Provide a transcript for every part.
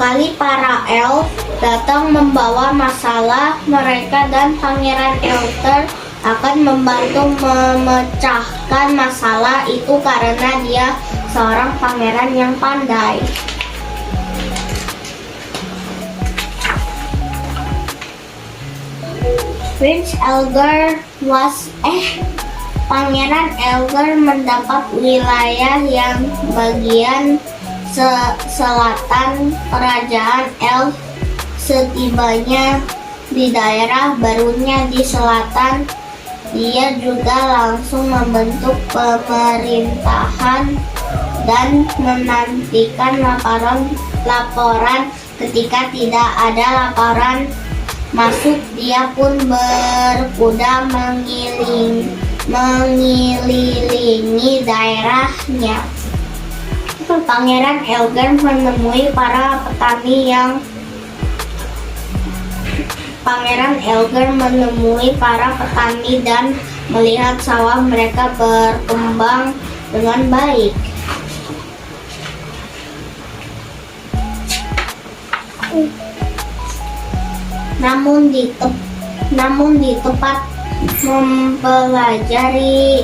kali para elf datang membawa masalah, mereka dan Pangeran Elter akan membantu memecahkan masalah itu karena dia seorang pangeran yang pandai. Pangeran Elgar mendapat wilayah yang bagian selatan kerajaan elf. Setibanya di daerah barunya di selatan, dia juga langsung membentuk pemerintahan dan menantikan laporan. Ketika tidak ada laporan masuk, dia pun berkuda mengelilingi daerahnya. Pangeran Elgar menemui para petani dan melihat sawah mereka berkembang dengan baik. Namun di tempat mempelajari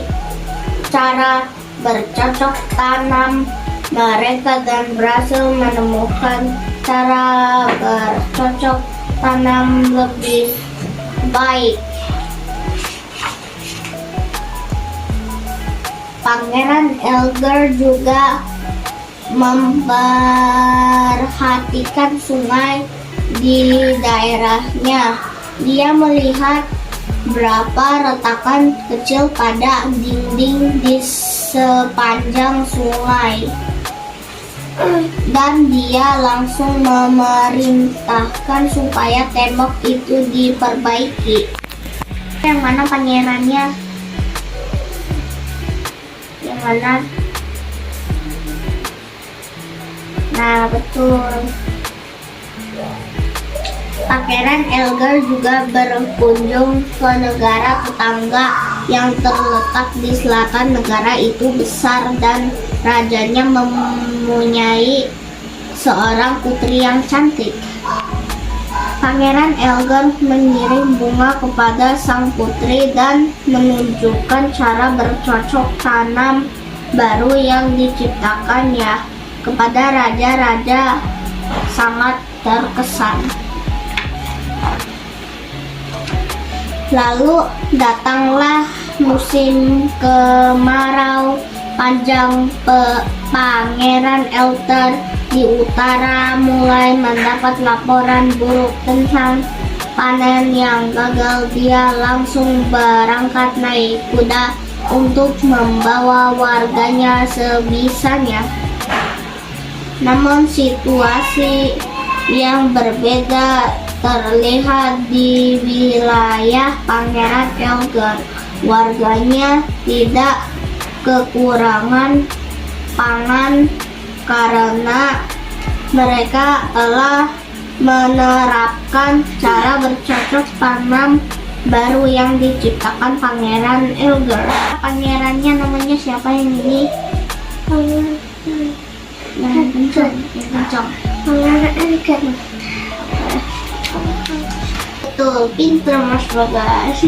cara bercocok tanam mereka dan berhasil menemukan cara bercocok tanam lebih baik. Pangeran Elgar juga memperhatikan sungai di daerahnya. Dia melihat berapa retakan kecil pada dinding di sepanjang sungai, dan dia langsung memerintahkan supaya tembok itu diperbaiki. Yang mana pangerannya? Yang mana? Nah, betul. Pangeran Elgar juga berkunjung ke negara tetangga yang terletak di selatan. Negara itu besar dan rajanya mempunyai seorang putri yang cantik. Pangeran Elgar mengirim bunga kepada sang putri dan menunjukkan cara bercocok tanam baru yang diciptakannya. Kepada raja-raja sangat terkesan. Lalu datanglah musim kemarau panjang. Pangeran Elter di utara mulai mendapat laporan buruk tentang panen yang gagal. Dia langsung berangkat naik kuda untuk membawa warganya sebisanya. Namun situasi yang berbeda terlihat di wilayah Pangeran Elgar. Warganya tidak kekurangan pangan karena mereka telah menerapkan cara bercocok tanam baru yang diciptakan Pangeran Elgar. Pangerannya namanya siapa yang ini? Yang kencang. Pangeran Elgar. Betul, pinter Mas Bagas.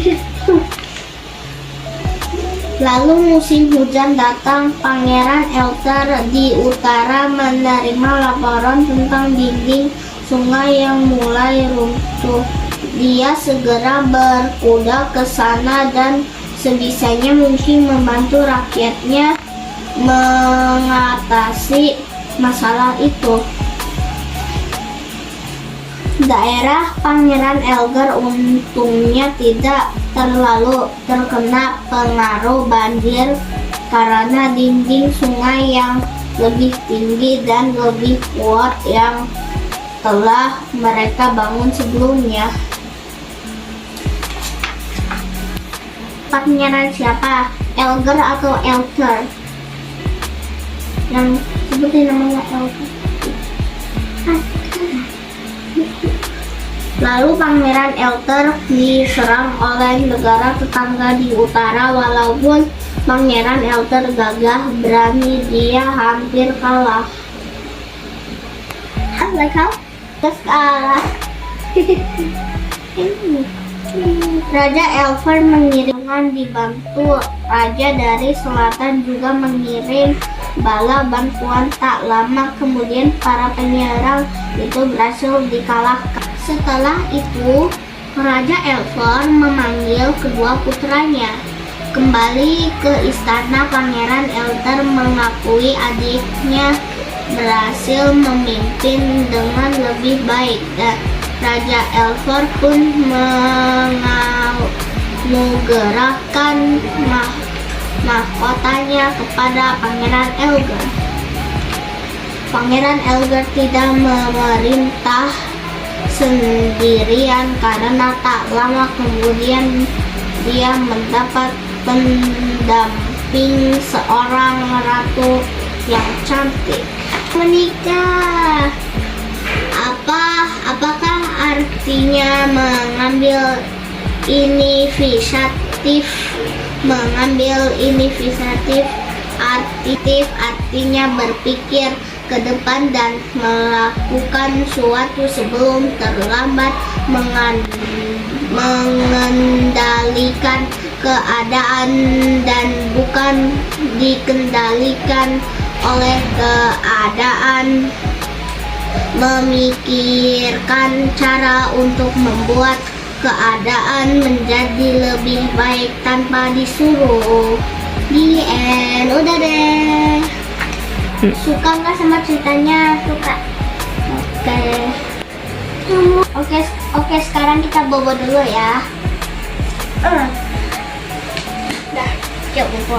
Lalu musim hujan datang. Pangeran Elter di utara menerima laporan tentang dinding sungai yang mulai runtuh. Dia segera berkuda ke sana dan sebisanya mungkin membantu rakyatnya mengatasi masalah itu. Daerah Pangeran Elgar untungnya tidak terlalu terkena pengaruh banjir karena dinding sungai yang lebih tinggi dan lebih kuat yang telah mereka bangun sebelumnya. Pangeran siapa? Elgar atau Elter? Yang seperti namanya Elgar. Lalu Pangeran Elter diserang oleh negara tetangga di utara. Walaupun Pangeran Elter gagah berani, dia hampir kalah. like how? Terus Raja Elfer mengirimkan dibantu raja dari selatan juga mengirim bala bantuan. Tak lama kemudian para penyerang itu berhasil dikalahkan. Setelah itu Raja Elfer memanggil kedua putranya kembali ke istana. Pangeran Elder mengakui adiknya berhasil memimpin dengan lebih baik dan Raja Elfer pun menganugerahkan mahkotanya kepada Pangeran Elger. Pangeran Elger tidak memerintah sendirian karena tak lama kemudian dia mendapat pendamping seorang ratu yang cantik. Menikah. Apakah artinya mengambil inisiatif? Mengambil inisiatif artinya berpikir ke depan dan melakukan sesuatu sebelum terlambat, mengendalikan keadaan dan bukan dikendalikan oleh keadaan, memikirkan cara untuk membuat keadaan menjadi lebih baik tanpa disuruh. The end. Udah deh. Suka nggak sama ceritanya? Suka. Oke, sekarang kita bobo dulu ya. Dah, yuk bobo.